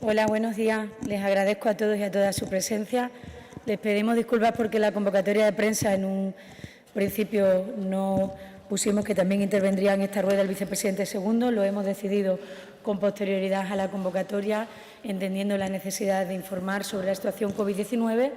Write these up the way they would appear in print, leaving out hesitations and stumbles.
Hola, buenos días. Les agradezco a todos y a todas su presencia. Les pedimos disculpas porque la convocatoria de prensa en un principio no pusimos que también intervendría en esta rueda el vicepresidente segundo. Lo hemos decidido con posterioridad a la convocatoria, entendiendo la necesidad de informar sobre la situación COVID-19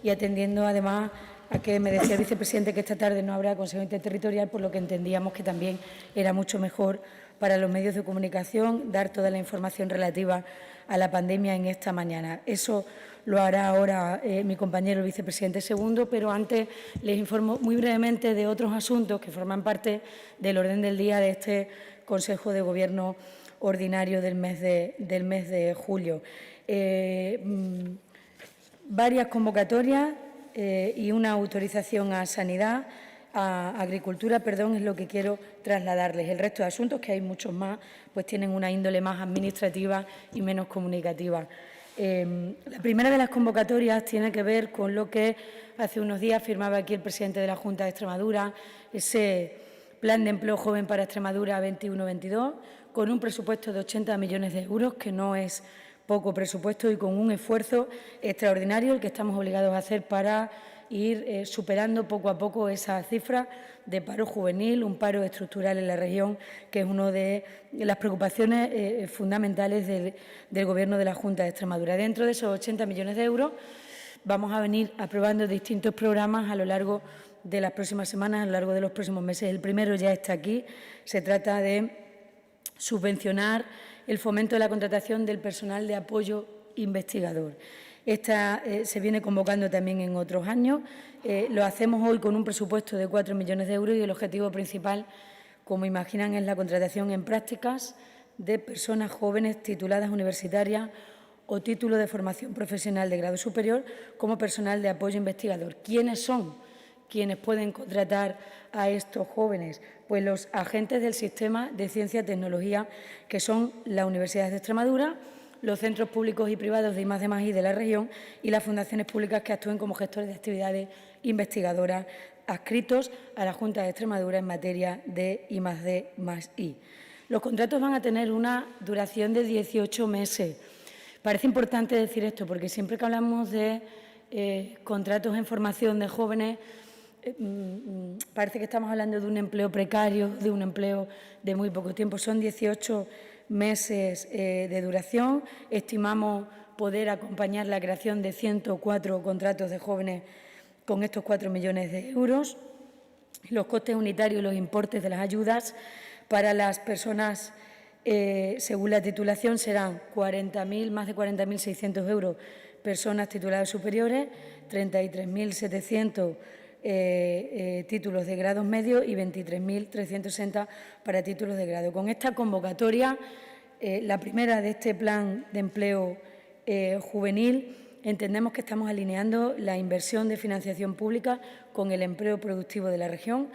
y atendiendo además a que me decía el vicepresidente que esta tarde no habrá Consejo Interterritorial, por lo que entendíamos que también era mucho mejor para los medios de comunicación dar toda la información relativa a la pandemia en esta mañana. Eso lo hará ahora mi compañero el vicepresidente segundo, pero antes les informo muy brevemente de otros asuntos que forman parte del orden del día de este Consejo de Gobierno ordinario del mes de julio. Varias convocatorias y una autorización a sanidad, a agricultura, perdón, es lo que quiero trasladarles. El resto de asuntos, que hay muchos más, pues tienen una índole más administrativa y menos comunicativa. La primera de las convocatorias tiene que ver con lo que hace unos días firmaba aquí el presidente de la Junta de Extremadura, ese Plan de Empleo Joven para Extremadura 21-22, con un presupuesto de 80 millones de euros, que no es poco presupuesto, y con un esfuerzo extraordinario el que estamos obligados a hacer para ir superando poco a poco esa cifra de paro juvenil, un paro estructural en la región, que es una de las preocupaciones fundamentales del Gobierno de la Junta de Extremadura. Dentro de esos 80 millones de euros vamos a venir aprobando distintos programas a lo largo de las próximas semanas, a lo largo de los próximos meses. El primero ya está aquí. Se trata de subvencionar el fomento de la contratación del personal de apoyo investigador. Esta se viene convocando también en otros años. Lo hacemos hoy con un presupuesto de 4 millones de euros y el objetivo principal, como imaginan, es la contratación en prácticas de personas jóvenes tituladas universitarias o título de formación profesional de grado superior como personal de apoyo investigador. ¿Quiénes son quienes pueden contratar a estos jóvenes? Pues los agentes del sistema de ciencia y tecnología, que son la Universidad de Extremadura, los centros públicos y privados de I+D+I de la región y las fundaciones públicas que actúen como gestores de actividades investigadoras adscritos a la Junta de Extremadura en materia de I+D+I. Los contratos van a tener una duración de 18 meses. Parece importante decir esto porque siempre que hablamos de contratos en formación de jóvenes, parece que estamos hablando de un empleo precario, de un empleo de muy poco tiempo. Son 18 meses de duración. Estimamos poder acompañar la creación de 104 contratos de jóvenes con estos 4 millones de euros. Los costes unitarios y los importes de las ayudas para las personas, según la titulación, serán más de 40.600 euros personas tituladas superiores, 33.700 títulos de grados medios y 23.360 para títulos de grado. Con esta convocatoria, la primera de este plan de empleo juvenil, entendemos que estamos alineando la inversión de financiación pública con el empleo productivo de la región,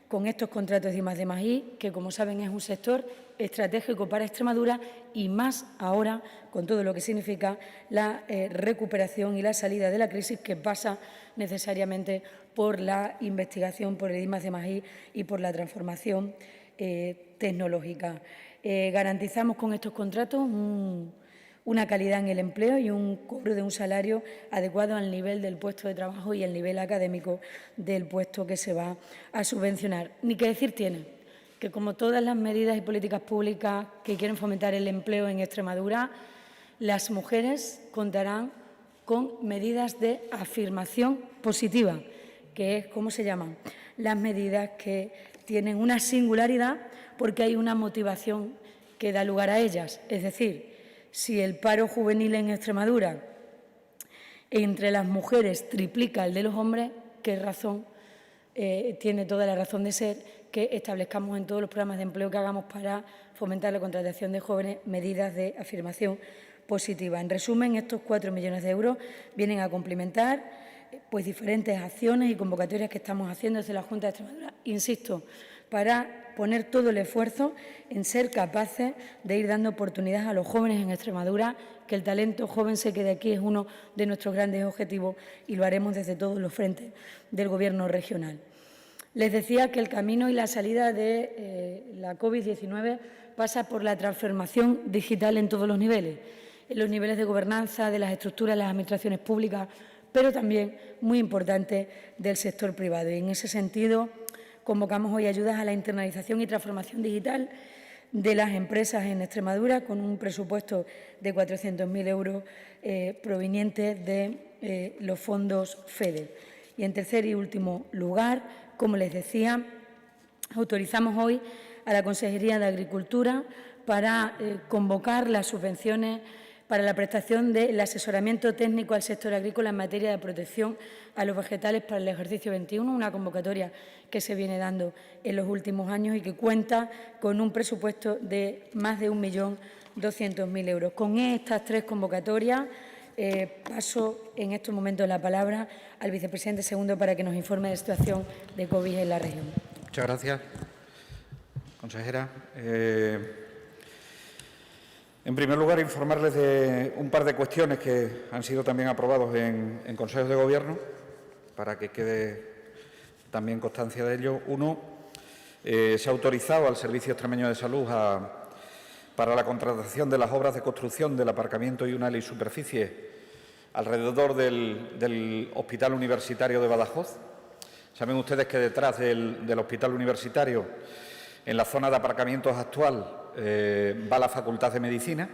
con estos contratos de I+D+I, que, como saben, es un sector estratégico para Extremadura y más ahora con todo lo que significa la recuperación y la salida de la crisis, que pasa necesariamente por la investigación, por el I+D+I y por la transformación tecnológica. Garantizamos con estos contratos una calidad en el empleo y un cobro de un salario adecuado al nivel del puesto de trabajo y el nivel académico del puesto que se va a subvencionar. Ni que decir tiene que, como todas las medidas y políticas públicas que quieren fomentar el empleo en Extremadura, las mujeres contarán con medidas de afirmación positiva, que es como se llaman las medidas que tienen una singularidad porque hay una motivación que da lugar a ellas. Es decir, si el paro juvenil en Extremadura entre las mujeres triplica el de los hombres, ¿qué razón tiene toda la razón de ser que establezcamos en todos los programas de empleo que hagamos para fomentar la contratación de jóvenes medidas de afirmación positiva? En resumen, estos 4 millones de euros vienen a complementar pues diferentes acciones y convocatorias que estamos haciendo desde la Junta de Extremadura, insisto, para poner todo el esfuerzo en ser capaces de ir dando oportunidades a los jóvenes en Extremadura, que el talento joven se quede aquí, es uno de nuestros grandes objetivos y lo haremos desde todos los frentes del Gobierno regional. Les decía que el camino y la salida de la COVID-19 pasa por la transformación digital en todos los niveles en los niveles de gobernanza de las estructuras de las administraciones públicas, pero también, muy importante, del sector privado. Y en ese sentido, convocamos hoy ayudas a la internalización y transformación digital de las empresas en Extremadura, con un presupuesto de 400.000 euros provenientes de los fondos FEDER. Y, en tercer y último lugar, como les decía, autorizamos hoy a la Consejería de Agricultura para convocar las subvenciones para la prestación del asesoramiento técnico al sector agrícola en materia de protección a los vegetales para el ejercicio 21, una convocatoria que se viene dando en los últimos años y que cuenta con un presupuesto de más de 1.200.000 euros. Con estas tres convocatorias paso en estos momentos la palabra al vicepresidente segundo para que nos informe de la situación de COVID en la región. Muchas gracias, consejera. En primer lugar, informarles de un par de cuestiones que han sido también aprobados en consejos de Gobierno, para que quede también constancia de ello. Uno, se ha autorizado al Servicio Extremeño de Salud para la contratación de las obras de construcción del aparcamiento y una superficie alrededor del Hospital Universitario de Badajoz. Saben ustedes que detrás del Hospital Universitario, en la zona de aparcamientos actual, va la Facultad de Medicina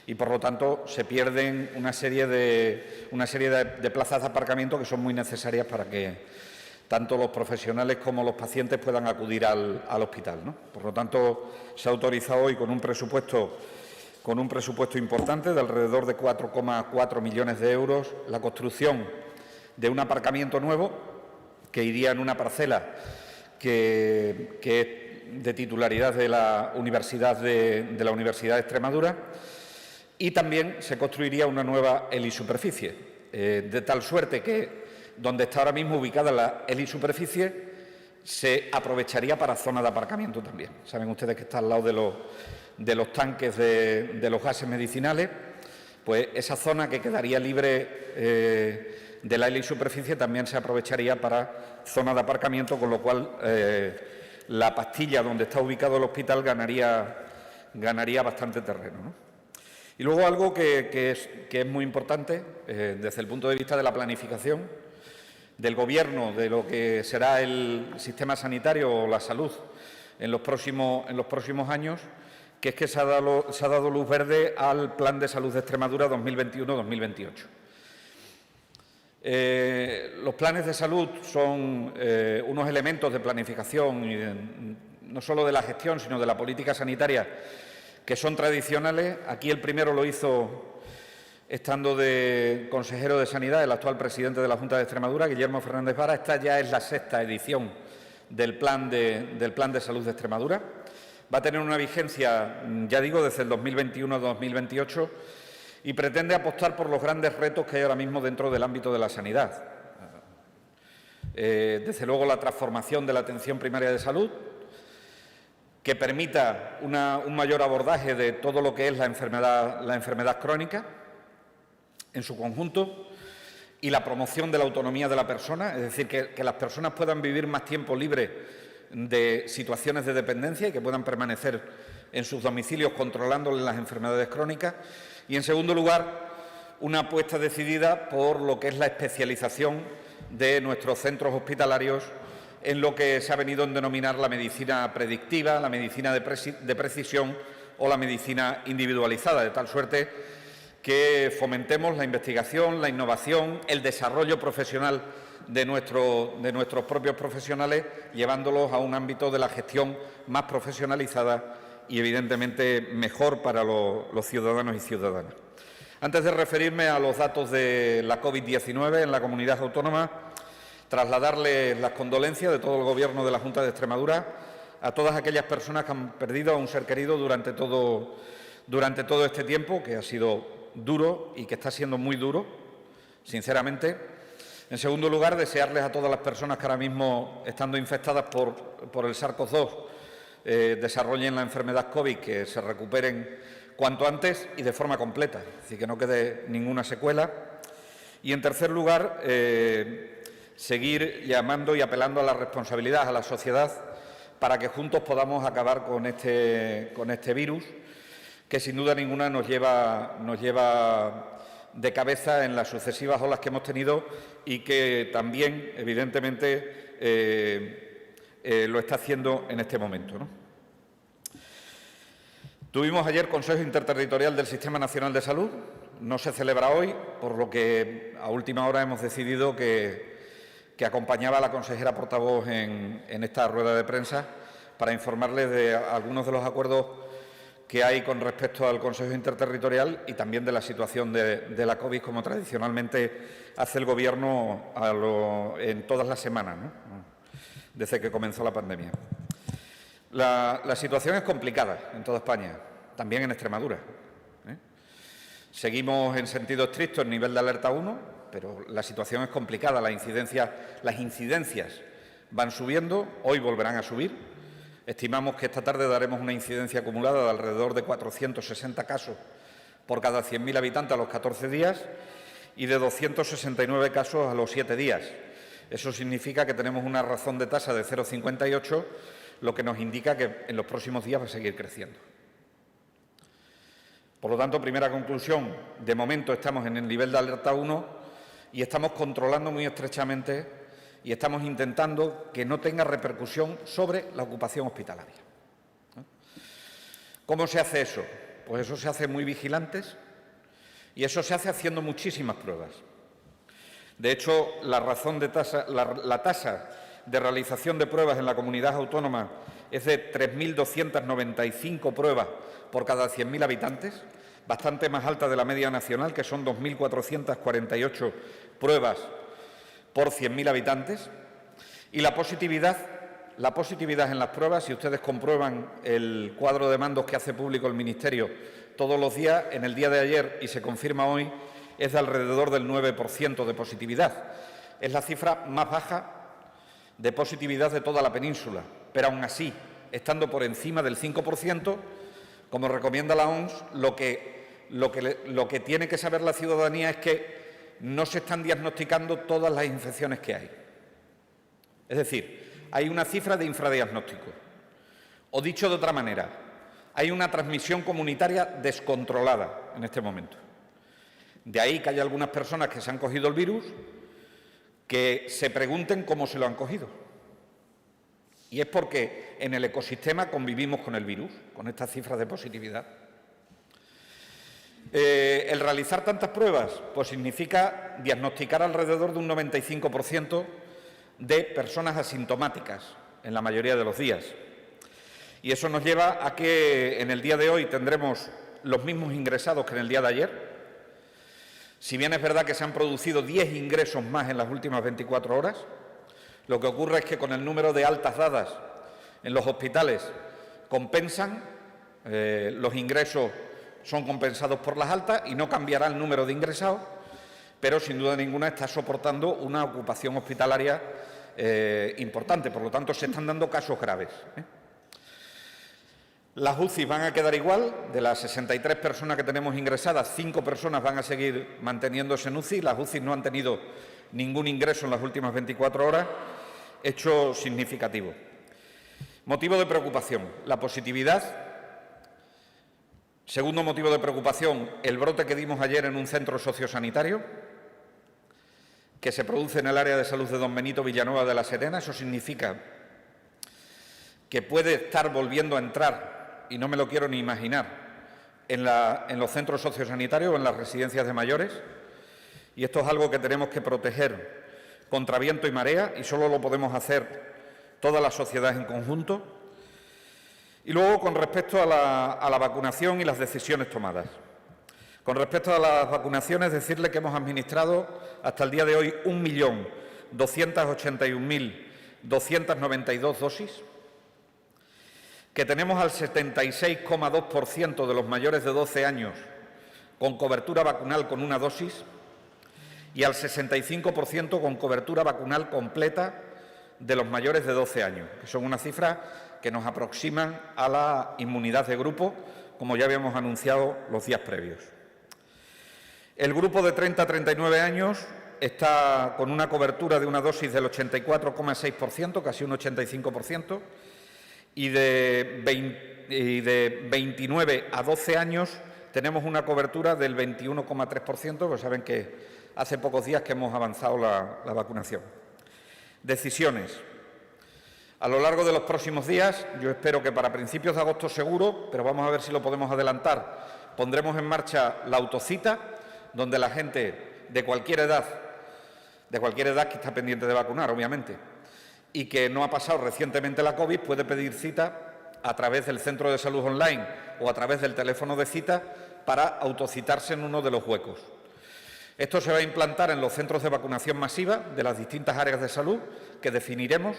y, por lo tanto, se pierden una serie de plazas de aparcamiento que son muy necesarias para que tanto los profesionales como los pacientes puedan acudir al hospital, ¿no? Por lo tanto, se ha autorizado hoy con un presupuesto importante de alrededor de 4,4 millones de euros la construcción de un aparcamiento nuevo que iría en una parcela que es de titularidad de la Universidad de Extremadura, y también se construiría una nueva helisuperficie, de tal suerte que donde está ahora mismo ubicada la helisuperficie se aprovecharía para zona de aparcamiento también. Saben ustedes que está al lado de los tanques de los gases medicinales, pues esa zona que quedaría libre de la helisuperficie también se aprovecharía para zona de aparcamiento, con lo cual la pastilla donde está ubicado el hospital ganaría bastante terreno, ¿no? Y luego algo que es muy importante desde el punto de vista de la planificación del Gobierno, de lo que será el sistema sanitario o la salud en los próximos años, que es que se ha dado luz verde al Plan de Salud de Extremadura 2021-2028. Los planes de salud son unos elementos de planificación, no solo de la gestión, sino de la política sanitaria, que son tradicionales. Aquí el primero lo hizo, estando de consejero de Sanidad, el actual presidente de la Junta de Extremadura, Guillermo Fernández Vara. Esta ya es la sexta edición del Plan de Salud de Extremadura. Va a tener una vigencia, ya digo, desde el 2021 a 2028, y pretende apostar por los grandes retos que hay ahora mismo dentro del ámbito de la sanidad. Desde luego, la transformación de la atención primaria de salud, que permita un mayor abordaje de todo lo que es la enfermedad crónica en su conjunto, y la promoción de la autonomía de la persona, es decir, que las personas puedan vivir más tiempo libre de situaciones de dependencia y que puedan permanecer en sus domicilios controlándoles las enfermedades crónicas. Y, en segundo lugar, una apuesta decidida por lo que es la especialización de nuestros centros hospitalarios en lo que se ha venido a denominar la medicina predictiva, la medicina de precisión o la medicina individualizada, de tal suerte que fomentemos la investigación, la innovación, el desarrollo profesional de nuestros propios profesionales, llevándolos a un ámbito de la gestión más profesionalizada y, evidentemente, mejor para los ciudadanos y ciudadanas. Antes de referirme a los datos de la COVID-19 en la comunidad autónoma, trasladarles las condolencias de todo el Gobierno de la Junta de Extremadura a todas aquellas personas que han perdido a un ser querido durante todo este tiempo, que ha sido duro y que está siendo muy duro, sinceramente. En segundo lugar, desearles a todas las personas que ahora mismo, estando infectadas por el SARS-CoV-2, desarrollen la enfermedad COVID, que se recuperen cuanto antes y de forma completa, es decir, que no quede ninguna secuela. Y, en tercer lugar, seguir llamando y apelando a la responsabilidad, a la sociedad, para que juntos podamos acabar con este virus, que sin duda ninguna nos lleva de cabeza en las sucesivas olas que hemos tenido y que también, evidentemente, lo está haciendo en este momento, ¿no? Tuvimos ayer Consejo Interterritorial del Sistema Nacional de Salud. No se celebra hoy, por lo que a última hora hemos decidido que acompañaba a la consejera portavoz en esta rueda de prensa para informarles de algunos de los acuerdos que hay con respecto al Consejo Interterritorial y también de la situación de la COVID, como tradicionalmente hace el Gobierno en todas las semanas, ¿no?, desde que comenzó la pandemia. La situación es complicada en toda España, también en Extremadura, ¿eh? Seguimos en sentido estricto en nivel de alerta 1, pero la situación es complicada. Las incidencias van subiendo, hoy volverán a subir. Estimamos que esta tarde daremos una incidencia acumulada de alrededor de 460 casos por cada 100.000 habitantes a los 14 días y de 269 casos a los 7 días. Eso significa que tenemos una razón de tasa de 0,58, lo que nos indica que en los próximos días va a seguir creciendo. Por lo tanto, primera conclusión, de momento estamos en el nivel de alerta 1 y estamos controlando muy estrechamente y estamos intentando que no tenga repercusión sobre la ocupación hospitalaria. ¿Cómo se hace eso? Pues eso se hace muy vigilantes y eso se hace haciendo muchísimas pruebas. De hecho, la tasa de realización de pruebas en la comunidad autónoma es de 3.295 pruebas por cada 100.000 habitantes, bastante más alta de la media nacional, que son 2.448 pruebas por 100.000 habitantes. Y la positividad en las pruebas, si ustedes comprueban el cuadro de mandos que hace público el Ministerio todos los días, en el día de ayer y se confirma hoy, es de alrededor del 9% de positividad. Es la cifra más baja de positividad de toda la península, pero aún así, estando por encima del 5%, como recomienda la OMS, lo que tiene que saber la ciudadanía es que no se están diagnosticando todas las infecciones que hay. Es decir, hay una cifra de infradiagnóstico. O dicho de otra manera, hay una transmisión comunitaria descontrolada en este momento. De ahí que haya algunas personas que se han cogido el virus que se pregunten cómo se lo han cogido. Y es porque en el ecosistema convivimos con el virus, con estas cifras de positividad. El realizar tantas pruebas pues significa diagnosticar alrededor de un 95% de personas asintomáticas en la mayoría de los días. Y eso nos lleva a que en el día de hoy tendremos los mismos ingresados que en el día de ayer. Si bien es verdad que se han producido 10 ingresos más en las últimas 24 horas, lo que ocurre es que con el número de altas dadas en los hospitales compensan, los ingresos son compensados por las altas y no cambiará el número de ingresados, pero sin duda ninguna está soportando una ocupación hospitalaria importante. Por lo tanto, se están dando casos graves, ¿eh? Las UCI van a quedar igual. De las 63 personas que tenemos ingresadas, 5 personas van a seguir manteniéndose en UCI. Las UCI no han tenido ningún ingreso en las últimas 24 horas, hecho significativo. Motivo de preocupación, la positividad. Segundo motivo de preocupación, el brote que dimos ayer en un centro sociosanitario que se produce en el área de salud de Don Benito Villanueva de la Serena. Eso significa que puede estar volviendo a entrar, y no me lo quiero ni imaginar, en los centros sociosanitarios o en las residencias de mayores. Y esto es algo que tenemos que proteger contra viento y marea, y solo lo podemos hacer toda la sociedad en conjunto. Y luego, con respecto a la vacunación y las decisiones tomadas. Con respecto a las vacunaciones, decirle que hemos administrado hasta el día de hoy 1.281.292 dosis, que tenemos al 76,2% de los mayores de 12 años con cobertura vacunal con una dosis y al 65% con cobertura vacunal completa de los mayores de 12 años, que son una cifra que nos aproximan a la inmunidad de grupo, como ya habíamos anunciado los días previos. El grupo de 30 a 39 años está con una cobertura de una dosis del 84,6%, casi un 85%, y de de 29 a 12 años tenemos una cobertura del 21,3%, pues saben que hace pocos días que hemos avanzado la vacunación. Decisiones. A lo largo de los próximos días, yo espero que para principios de agosto seguro, pero vamos a ver si lo podemos adelantar, pondremos en marcha la autocita, donde la gente de cualquier edad que está pendiente de vacunar, obviamente, y que no ha pasado recientemente la COVID, puede pedir cita a través del centro de salud online o a través del teléfono de cita para autocitarse en uno de los huecos. Esto se va a implantar en los centros de vacunación masiva de las distintas áreas de salud que definiremos,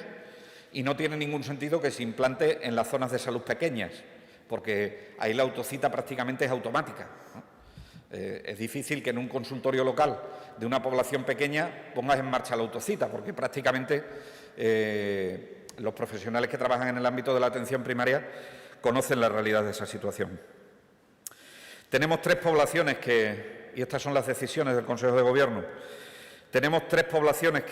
y no tiene ningún sentido que se implante en las zonas de salud pequeñas, porque ahí la autocita prácticamente es automática, ¿no? Es difícil que en un consultorio local de una población pequeña pongas en marcha la autocita, porque prácticamente los profesionales que trabajan en el ámbito de la atención primaria conocen la realidad de esa situación. Tenemos 3 poblaciones y estas son las decisiones del Consejo de Gobierno, tenemos 3 poblaciones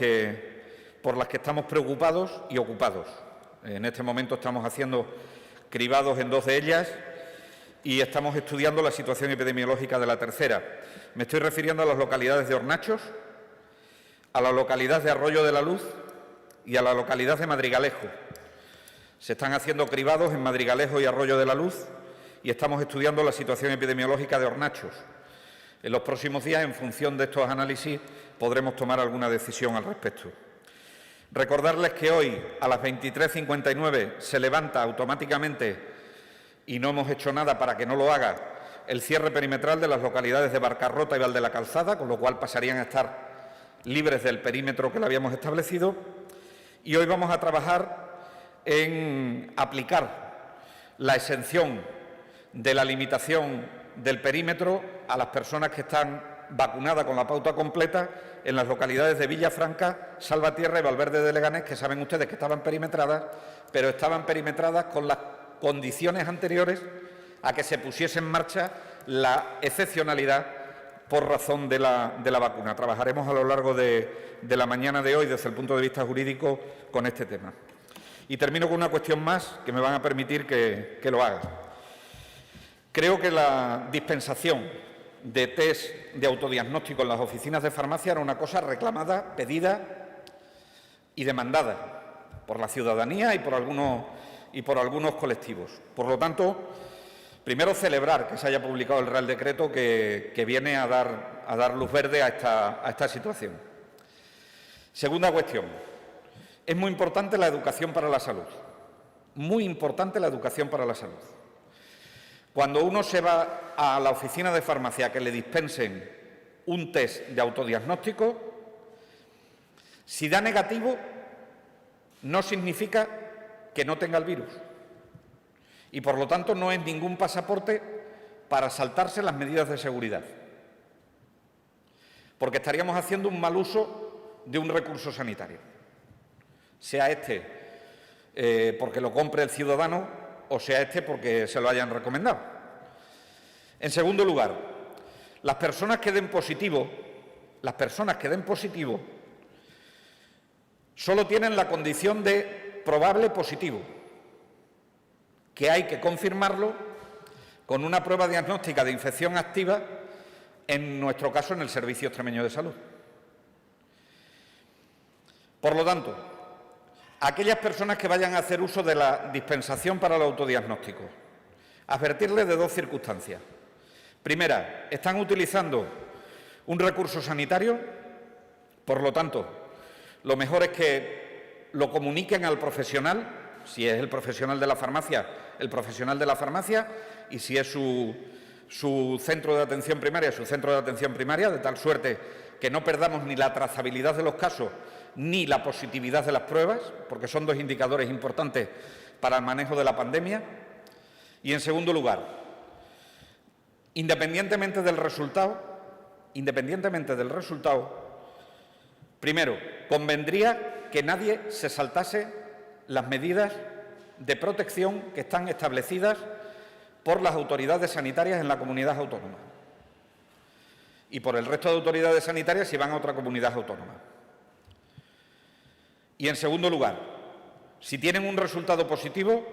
por las que estamos preocupados y ocupados. En este momento estamos haciendo cribados en 2 de ellas y estamos estudiando la situación epidemiológica de la tercera. Me estoy refiriendo a las localidades de Hornachos, a la localidad de Arroyo de la Luz y a la localidad de Madrigalejo. Se están haciendo cribados en Madrigalejo y Arroyo de la Luz y estamos estudiando la situación epidemiológica de Hornachos. En los próximos días, en función de estos análisis, podremos tomar alguna decisión al respecto. Recordarles que hoy, a las 23:59, se levanta automáticamente, y no hemos hecho nada para que no lo haga, el cierre perimetral de las localidades de Barcarrota y Val de la Calzada, con lo cual pasarían a estar libres del perímetro que le habíamos establecido. Y hoy vamos a trabajar en aplicar la exención de la limitación del perímetro a las personas que están vacunadas con la pauta completa en las localidades de Villafranca, Salvatierra y Valverde de Leganés, que saben ustedes que estaban perimetradas, pero estaban perimetradas con las condiciones anteriores a que se pusiese en marcha la excepcionalidad por razón de la vacuna. Trabajaremos a lo largo de la mañana de hoy, desde el punto de vista jurídico, con este tema. Y termino con una cuestión más que me van a permitir que lo haga. Creo que la dispensación de test de autodiagnóstico en las oficinas de farmacia era una cosa reclamada, pedida y demandada por la ciudadanía y por algunos colectivos. Por lo tanto, primero celebrar que se haya publicado el Real Decreto que viene a dar luz verde a esta situación. Segunda cuestión. Es muy importante la educación para la salud. Muy importante la educación para la salud. Cuando uno se va a la oficina de farmacia a que le dispensen un test de autodiagnóstico, si da negativo, no significa que no tenga el virus. Y, por lo tanto, no es ningún pasaporte para saltarse las medidas de seguridad. Porque estaríamos haciendo un mal uso de un recurso sanitario. Sea este porque lo compre el ciudadano o sea este porque se lo hayan recomendado. En segundo lugar, las personas que den positivo solo tienen la condición de probable positivo, que hay que confirmarlo con una prueba diagnóstica de infección activa, en nuestro caso en el Servicio Extremeño de Salud. Por lo tanto, aquellas personas que vayan a hacer uso de la dispensación para el autodiagnóstico, advertirles de 2 circunstancias. Primera, están utilizando un recurso sanitario, por lo tanto, lo mejor es que lo comuniquen al profesional, si es el profesional de la farmacia, el profesional de la farmacia, y si es su centro de atención primaria, su centro de atención primaria, de tal suerte que no perdamos ni la trazabilidad de los casos ni la positividad de las pruebas, porque son 2 indicadores importantes para el manejo de la pandemia. Y, en segundo lugar, independientemente del resultado, primero, convendría que nadie se saltase las medidas de protección que están establecidas por las autoridades sanitarias en la comunidad autónoma y por el resto de autoridades sanitarias si van a otra comunidad autónoma. Y, en segundo lugar, si tienen un resultado positivo,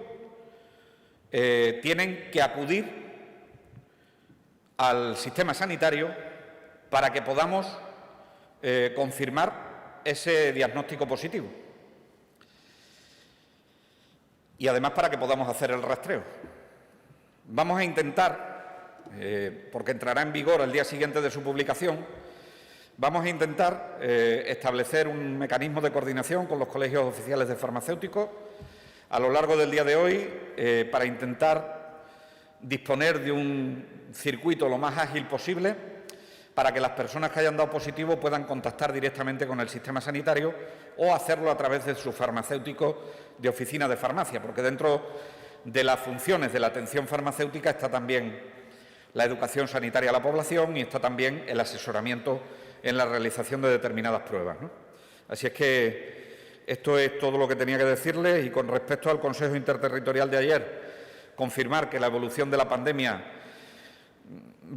tienen que acudir al sistema sanitario para que podamos confirmar ese diagnóstico positivo y además para que podamos hacer el rastreo. Vamos a intentar, porque entrará en vigor el día siguiente de su publicación, vamos a intentar establecer un mecanismo de coordinación con los colegios oficiales de farmacéuticos a lo largo del día de hoy para intentar disponer de un circuito lo más ágil posible para que las personas que hayan dado positivo puedan contactar directamente con el sistema sanitario o hacerlo a través de su farmacéutico de oficina de farmacia, porque dentro de las funciones de la atención farmacéutica está también la educación sanitaria a la población y está también el asesoramiento en la realización de determinadas pruebas, ¿no? Así es que esto es todo lo que tenía que decirles y con respecto al Consejo Interterritorial de ayer, confirmar que la evolución de la pandemia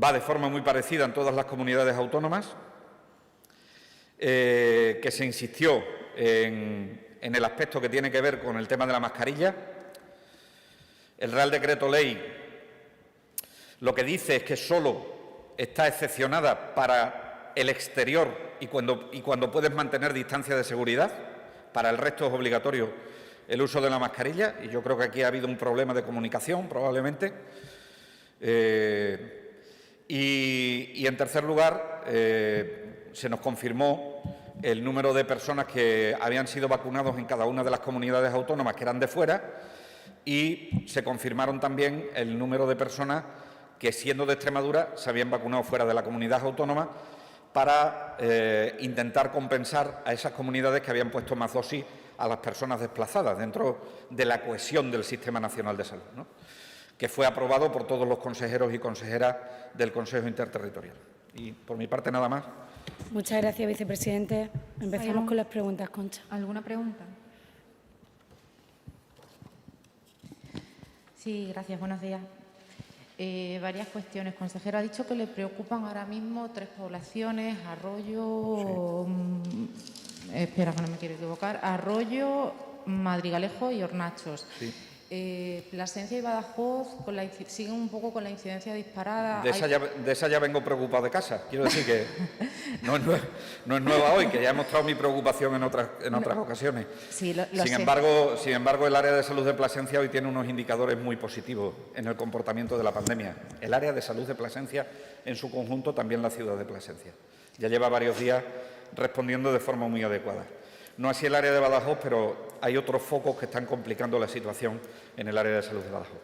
va de forma muy parecida en todas las comunidades autónomas, que se insistió en el aspecto que tiene que ver con el tema de la mascarilla. El Real Decreto Ley lo que dice es que solo está excepcionada para el exterior y cuando puedes mantener distancia de seguridad. Para el resto es obligatorio el uso de la mascarilla y yo creo que aquí ha habido un problema de comunicación probablemente. Y en tercer lugar, se nos confirmó el número de personas que habían sido vacunados en cada una de las comunidades autónomas que eran de fuera y se confirmaron también el número de personas que, siendo de Extremadura, se habían vacunado fuera de la comunidad autónoma para intentar compensar a esas comunidades que habían puesto más dosis a las personas desplazadas dentro de la cohesión del Sistema Nacional de Salud, ¿no?, que fue aprobado por todos los consejeros y consejeras del Consejo Interterritorial. Y por mi parte nada más. Muchas gracias, vicepresidente. Empezamos con las preguntas, Concha. ¿Alguna pregunta? Sí, gracias. Buenos días. Varias cuestiones. Consejero, ha dicho que le preocupan ahora mismo 3 poblaciones, Arroyo, espera que no me quiero equivocar, Arroyo, Madrigalejo y Hornachos. Sí. Plasencia y Badajoz siguen un poco con la incidencia disparada. De esa ya vengo preocupado de casa. Quiero decir que no es nueva hoy, que ya he mostrado mi preocupación en otras ocasiones. Sí, sin embargo, el área de salud de Plasencia hoy tiene unos indicadores muy positivos en el comportamiento de la pandemia. El área de salud de Plasencia en su conjunto, también la ciudad de Plasencia. Ya lleva varios días respondiendo de forma muy adecuada. No así el área de Badajoz, pero hay otros focos que están complicando la situación en el área de salud de Badajoz.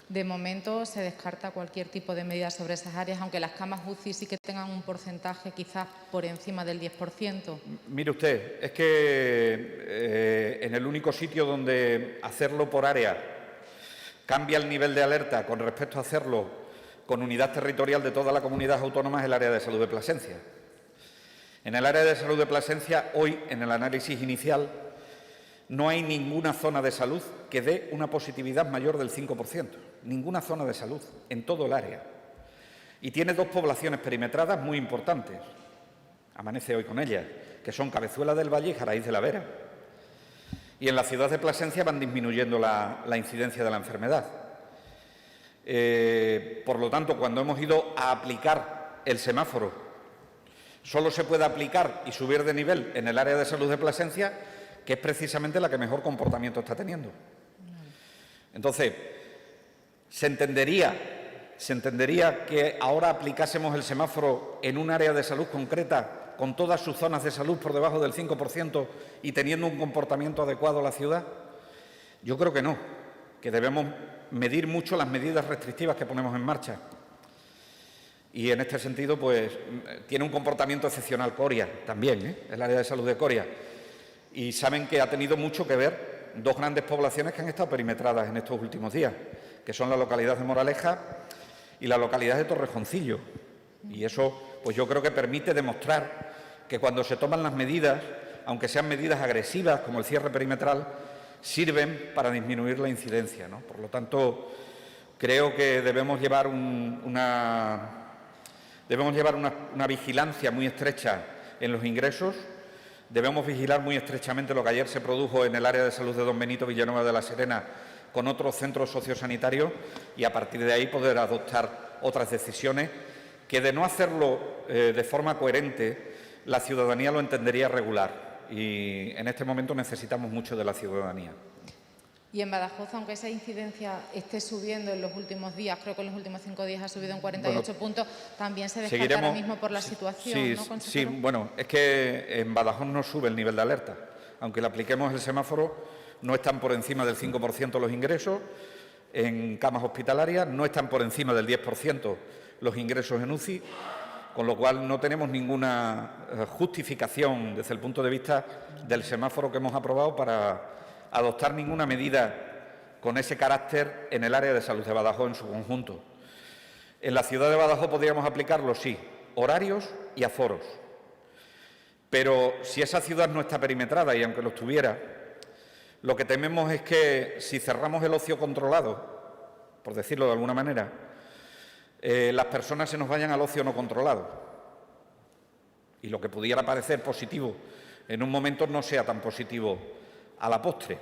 De momento se descarta cualquier tipo de medida sobre esas áreas, aunque las camas UCI sí que tengan un porcentaje quizás por encima del 10%. Mire usted, es que en el único sitio donde hacerlo por área cambia el nivel de alerta con respecto a hacerlo con unidad territorial de toda la comunidad autónoma es el área de salud de Plasencia. En el área de salud de Plasencia, hoy, en el análisis inicial, no hay ninguna zona de salud que dé una positividad mayor del 5%. Ninguna zona de salud, en todo el área. Y tiene 2 poblaciones perimetradas muy importantes. Amanece hoy con ellas, que son Cabezuela del Valle y Jaraíz de la Vera. Y en la ciudad de Plasencia van disminuyendo la incidencia de la enfermedad. Por lo tanto, cuando hemos ido a aplicar el semáforo, solo se puede aplicar y subir de nivel en el área de salud de Plasencia, que es precisamente la que mejor comportamiento está teniendo. Entonces, se entendería que ahora aplicásemos el semáforo en un área de salud concreta, con todas sus zonas de salud por debajo del 5% y teniendo un comportamiento adecuado a la ciudad. Yo creo que no, que debemos medir mucho las medidas restrictivas que ponemos en marcha. Y en este sentido, pues, tiene un comportamiento excepcional Coria también, el área de salud de Coria. Y saben que ha tenido mucho que ver 2 grandes poblaciones que han estado perimetradas en estos últimos días, que son la localidad de Moraleja y la localidad de Torrejoncillo. Y eso, pues yo creo que permite demostrar que cuando se toman las medidas, aunque sean medidas agresivas como el cierre perimetral, sirven para disminuir la incidencia, ¿no? Por lo tanto, creo que debemos llevar una vigilancia muy estrecha en los ingresos. Debemos vigilar muy estrechamente lo que ayer se produjo en el área de salud de Don Benito Villanueva de la Serena con otros centros sociosanitarios y a partir de ahí poder adoptar otras decisiones que, de no hacerlo de forma coherente, la ciudadanía lo entendería regular. Y en este momento necesitamos mucho de la ciudadanía. Y en Badajoz, aunque esa incidencia esté subiendo en los últimos días, creo que en los últimos 5 días ha subido en 48 puntos, también se descarta ahora mismo por la situación, sí, ¿no, consejero? Sí, bueno, es que en Badajoz no sube el nivel de alerta. Aunque le apliquemos el semáforo, no están por encima del 5% los ingresos en camas hospitalarias, no están por encima del 10% los ingresos en UCI, con lo cual no tenemos ninguna justificación desde el punto de vista del semáforo que hemos aprobado para adoptar ninguna medida con ese carácter en el área de salud de Badajoz en su conjunto. En la ciudad de Badajoz podríamos aplicarlo, sí, horarios y aforos. Pero si esa ciudad no está perimetrada, y aunque lo estuviera, lo que tememos es que si cerramos el ocio controlado, por decirlo de alguna manera, las personas se nos vayan al ocio no controlado. Y lo que pudiera parecer positivo en un momento no sea tan positivo a la postre.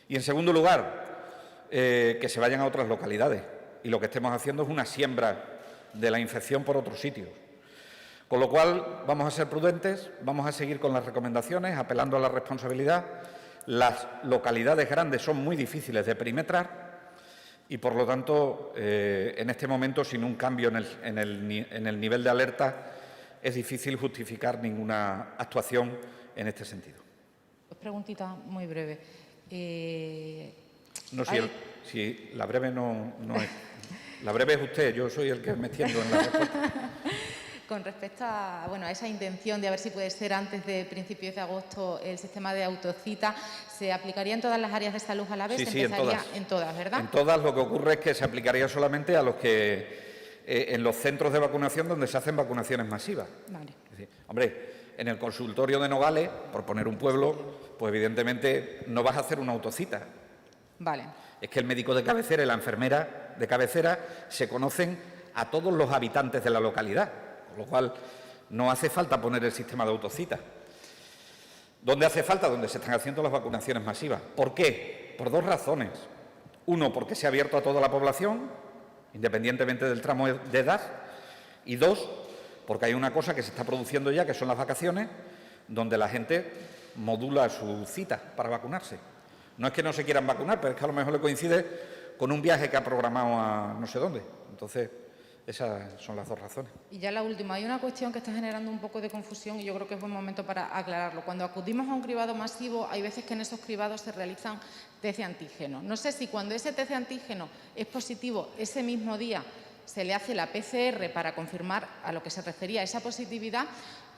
Y, en segundo lugar, que se vayan a otras localidades. Y lo que estemos haciendo es una siembra de la infección por otros sitios. Con lo cual, vamos a ser prudentes, vamos a seguir con las recomendaciones, apelando a la responsabilidad. Las localidades grandes son muy difíciles de perimetrar y, por lo tanto, en este momento, sin un cambio en el nivel de alerta, es difícil justificar ninguna actuación en este sentido. Dos preguntitas muy breves. No, si la breve no es. La breve es usted, yo soy el que me extiendo en la respuesta. Con respecto a, a esa intención de a ver si puede ser antes de principios de agosto el sistema de autocita, ¿se aplicaría en todas las áreas de salud a la vez? Sí, en todas, ¿verdad? En todas. Lo que ocurre es que se aplicaría solamente a los que en los centros de vacunación donde se hacen vacunaciones masivas. Vale. Es decir, hombre, en el consultorio de Nogales, por poner un pueblo, pues evidentemente no vas a hacer una autocita. Vale. Es que el médico de cabecera y la enfermera de cabecera se conocen a todos los habitantes de la localidad, con lo cual no hace falta poner el sistema de autocita. ¿Dónde hace falta? Donde se están haciendo las vacunaciones masivas. ¿Por qué? Por dos razones. Uno, porque se ha abierto a toda la población, independientemente del tramo de edad. Y dos, porque hay una cosa que se está produciendo ya, que son las vacaciones, donde la gente modula su cita para vacunarse. No es que no se quieran vacunar, pero es que a lo mejor le coincide con un viaje que ha programado a no sé dónde. Entonces, esas son las dos razones. Y ya la última, hay una cuestión que está generando un poco de confusión y yo creo que es buen momento para aclararlo. Cuando acudimos a un cribado masivo, hay veces que en esos cribados se realizan test de antígeno. No sé si cuando ese test de antígeno es positivo ese mismo día se le hace la PCR para confirmar a lo que se refería esa positividad,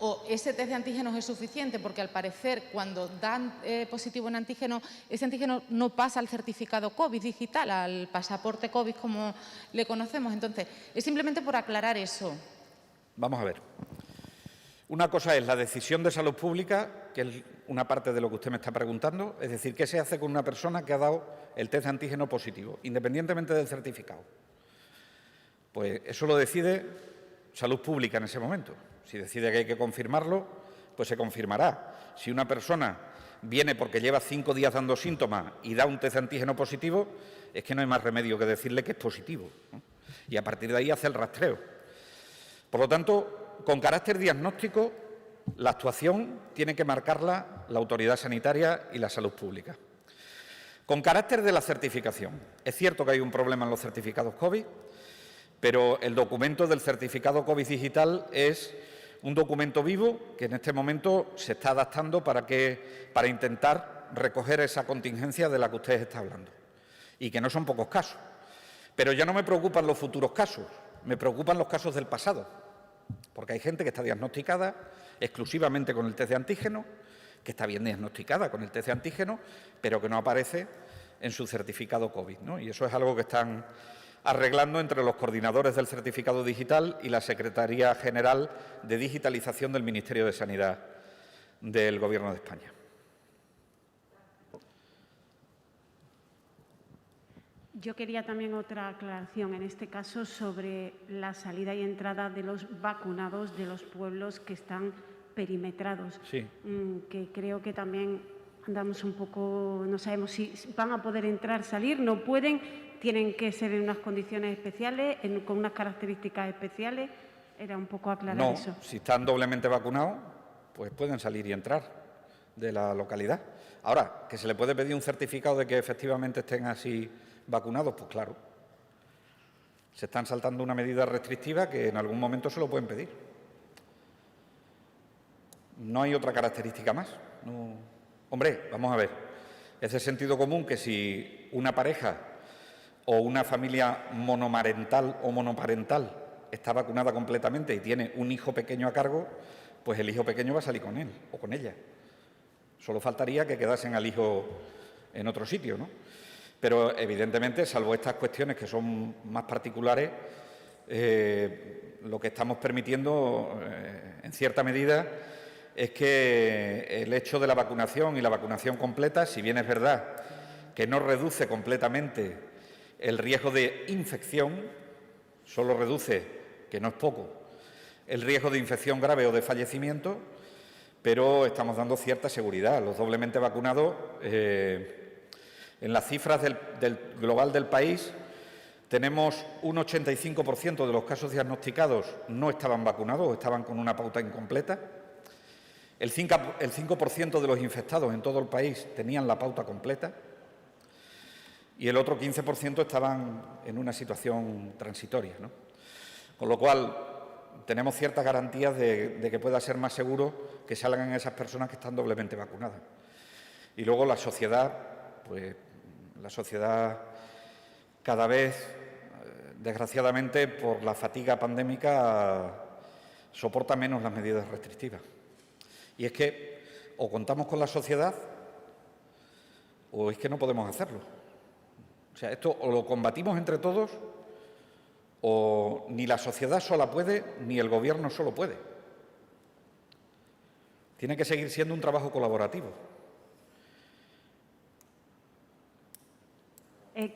o ese test de antígenos es suficiente, porque al parecer cuando dan positivo en antígeno, ese antígeno no pasa al certificado COVID digital, al pasaporte COVID como le conocemos. Entonces, es simplemente por aclarar eso. Vamos a ver. Una cosa es la decisión de salud pública, que es una parte de lo que usted me está preguntando, es decir, ¿qué se hace con una persona que ha dado el test de antígeno positivo, independientemente del certificado? Pues eso lo decide salud pública en ese momento. Si decide que hay que confirmarlo, pues se confirmará. Si una persona viene porque lleva 5 días dando síntomas y da un test de antígeno positivo, es que no hay más remedio que decirle que es positivo, ¿no? Y a partir de ahí hace el rastreo. Por lo tanto, con carácter diagnóstico, la actuación tiene que marcarla la autoridad sanitaria y la salud pública. Con carácter de la certificación, es cierto que hay un problema en los certificados COVID, pero el documento del certificado COVID digital es un documento vivo que en este momento se está adaptando para intentar recoger esa contingencia de la que usted está hablando, y que no son pocos casos. Pero ya no me preocupan los futuros casos, me preocupan los casos del pasado, porque hay gente que está diagnosticada exclusivamente con el test de antígeno, que está bien diagnosticada con el test de antígeno, pero que no aparece en su certificado COVID, ¿no? Y eso es algo que están arreglando entre los coordinadores del certificado digital y la Secretaría General de Digitalización del Ministerio de Sanidad del Gobierno de España. Yo quería también otra aclaración, en este caso sobre la salida y entrada de los vacunados de los pueblos que están perimetrados, Sí. Que creo que también andamos un poco, no sabemos si van a poder entrar, salir, no pueden, tienen que ser en unas condiciones especiales, con unas características especiales. Era un poco aclarar eso. No, si están doblemente vacunados, pues pueden salir y entrar de la localidad. Ahora, que se le puede pedir un certificado de que efectivamente estén así vacunados, pues claro. Se están saltando una medida restrictiva que en algún momento se lo pueden pedir. No hay otra característica más. No. Hombre, vamos a ver. Es de sentido común que si una pareja o una familia monomarental o monoparental está vacunada completamente y tiene un hijo pequeño a cargo, pues el hijo pequeño va a salir con él o con ella. Solo faltaría que quedasen al hijo en otro sitio, ¿no? Pero, evidentemente, salvo estas cuestiones que son más particulares, lo que estamos permitiendo, en cierta medida, es que el hecho de la vacunación y la vacunación completa, si bien es verdad que no reduce completamente el riesgo de infección, solo reduce, que no es poco, el riesgo de infección grave o de fallecimiento, pero estamos dando cierta seguridad. Los doblemente vacunados, en las cifras del global del país, tenemos un 85% de los casos diagnosticados no estaban vacunados o estaban con una pauta incompleta. El 5% de los infectados en todo el país tenían la pauta completa y el otro 15% estaban en una situación transitoria, ¿no? Con lo cual, tenemos ciertas garantías de que pueda ser más seguro que salgan esas personas que están doblemente vacunadas. Y luego la sociedad, pues la sociedad cada vez, desgraciadamente, por la fatiga pandémica, soporta menos las medidas restrictivas. Y es que o contamos con la sociedad o es que no podemos hacerlo. O sea, esto o lo combatimos entre todos o ni la sociedad sola puede ni el Gobierno solo puede. Tiene que seguir siendo un trabajo colaborativo.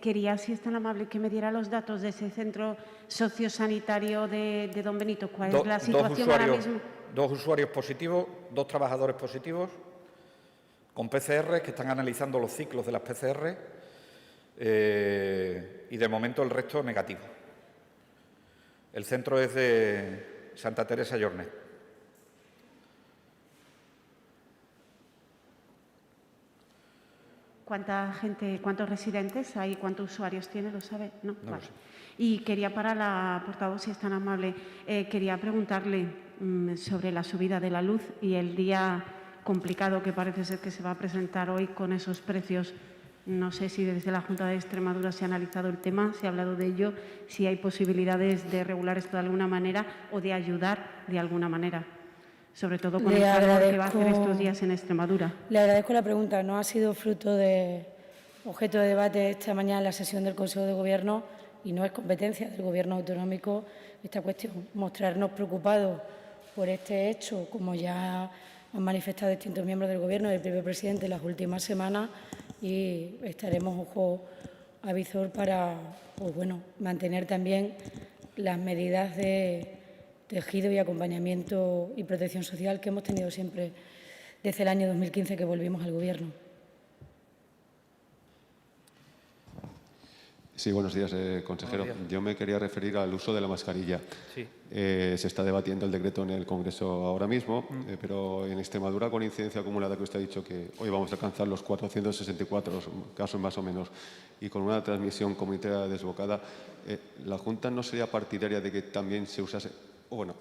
Quería, si es tan amable, que me diera los datos de ese centro sociosanitario de Don Benito. ¿Cuál es la situación ahora mismo? 2 usuarios positivos, 2 trabajadores positivos, con PCR, que están analizando los ciclos de las PCR, y de momento el resto negativo. El centro es de Santa Teresa Llornet. ¿Cuánta gente, cuántos residentes hay, cuántos usuarios tiene? ¿Lo sabe? No, No vale. lo sé. Y quería, para la portavoz, si es tan amable, quería preguntarle sobre la subida de la luz y el día complicado que parece ser que se va a presentar hoy con esos precios. No sé si desde la Junta de Extremadura se ha analizado el tema, se ha hablado de ello, si hay posibilidades de regular esto de alguna manera o de ayudar de alguna manera, sobre todo con el calor que va a hacer estos días en Extremadura. Le agradezco la pregunta. No ha sido fruto de objeto de debate esta mañana en la sesión del Consejo de Gobierno y no es competencia del Gobierno autonómico esta cuestión. Mostrarnos preocupados por este hecho, como ya han manifestado distintos miembros del Gobierno y el primer presidente en las últimas semanas, y estaremos ojo a visor para mantener también las medidas de tejido y acompañamiento y protección social que hemos tenido siempre desde el año 2015 que volvimos al Gobierno. Sí, buenos días, consejero. Buenos días. Yo me quería referir al uso de la mascarilla. Sí. Se está debatiendo el decreto en el Congreso ahora mismo, pero en Extremadura, con incidencia acumulada que usted ha dicho que hoy vamos a alcanzar los 464 casos más o menos y con una transmisión comunitaria desbocada, ¿la Junta no sería partidaria de que también se usase, o bueno,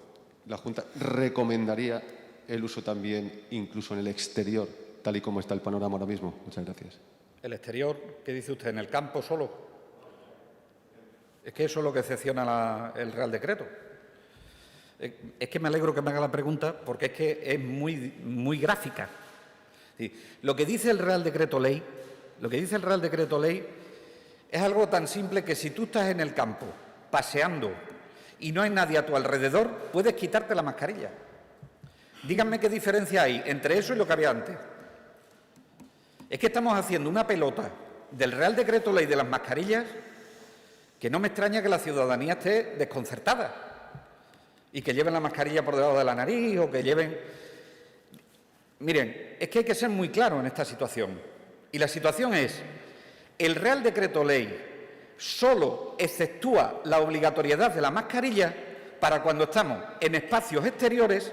la Junta recomendaría el uso también incluso en el exterior, tal y como está el panorama ahora mismo? Muchas gracias. ¿El exterior? ¿Qué dice usted? ¿En el campo solo? Es que eso es lo que excepciona el Real Decreto. Es que me alegro que me haga la pregunta porque es que es muy gráfica. Sí, lo que dice el Real Decreto Ley, es algo tan simple que si tú estás en el campo paseando y no hay nadie a tu alrededor, puedes quitarte la mascarilla. Díganme qué diferencia hay entre eso y lo que había antes. Es que estamos haciendo una pelota del Real Decreto Ley de las mascarillas que no me extraña que la ciudadanía esté desconcertada y que lleven la mascarilla por debajo de la nariz o que lleven... Miren, es que hay que ser muy claro en esta situación. Y la situación es, el Real Decreto Ley solo exceptúa la obligatoriedad de la mascarilla para cuando estamos en espacios exteriores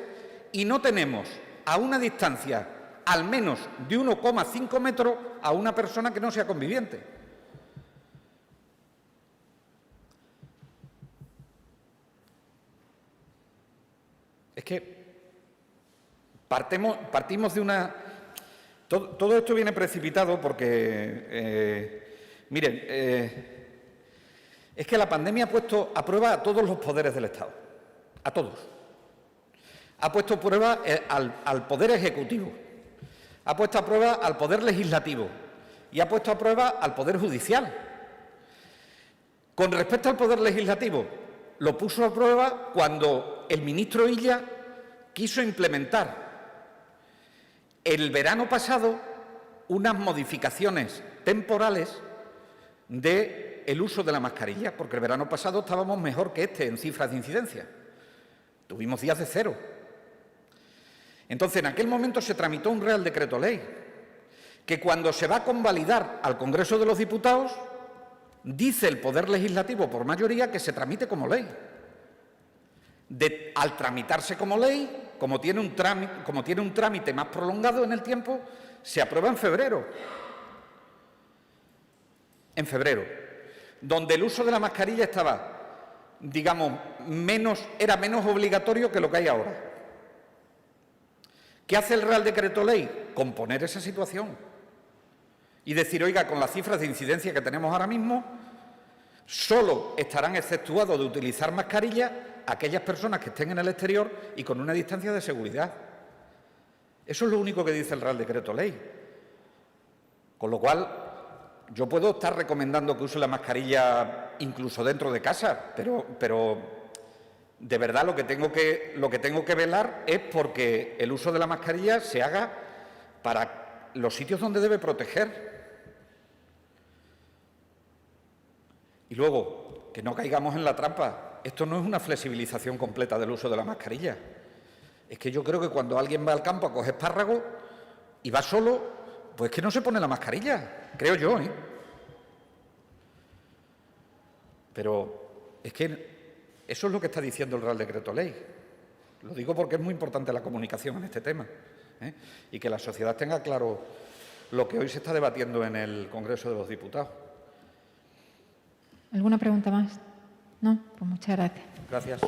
y no tenemos a una distancia al menos de 1,5 metros a una persona que no sea conviviente. Es que partimos de una... Todo esto viene precipitado porque, miren, es que la pandemia ha puesto a prueba a todos los poderes del Estado, a todos. Ha puesto a prueba al Poder Ejecutivo, ha puesto a prueba al Poder Legislativo y ha puesto a prueba al Poder Judicial. Con respecto al Poder Legislativo, lo puso a prueba cuando el ministro Illa quiso implementar el verano pasado unas modificaciones temporales del uso de la mascarilla, porque el verano pasado estábamos mejor que este en cifras de incidencia. Tuvimos días de cero. Entonces, en aquel momento se tramitó un Real Decreto Ley, que cuando se va a convalidar al Congreso de los Diputados, dice el Poder Legislativo por mayoría que se tramite como ley. Al tramitarse como ley, como tiene un trámite más prolongado en el tiempo, se aprueba en febrero. En febrero, donde el uso de la mascarilla estaba, digamos, era menos obligatorio que lo que hay ahora. ¿Qué hace el Real Decreto Ley? Componer esa situación y decir, oiga, con las cifras de incidencia que tenemos ahora mismo, solo estarán exceptuados de utilizar mascarilla aquellas personas que estén en el exterior y con una distancia de seguridad. Eso es lo único que dice el Real Decreto Ley. Con lo cual, yo puedo estar recomendando que use la mascarilla incluso dentro de casa, pero de verdad lo que tengo que velar es porque el uso de la mascarilla se haga para los sitios donde debe proteger. Y luego, que no caigamos en la trampa. Esto no es una flexibilización completa del uso de la mascarilla. Es que yo creo que cuando alguien va al campo a coger espárragos y va solo, pues que no se pone la mascarilla, creo yo, ¿eh? Pero es que eso es lo que está diciendo el Real Decreto Ley. Lo digo porque es muy importante la comunicación en este tema, ¿eh? Y que la sociedad tenga claro lo que hoy se está debatiendo en el Congreso de los Diputados. ¿Alguna pregunta más? No, pues muchas gracias. Gracias.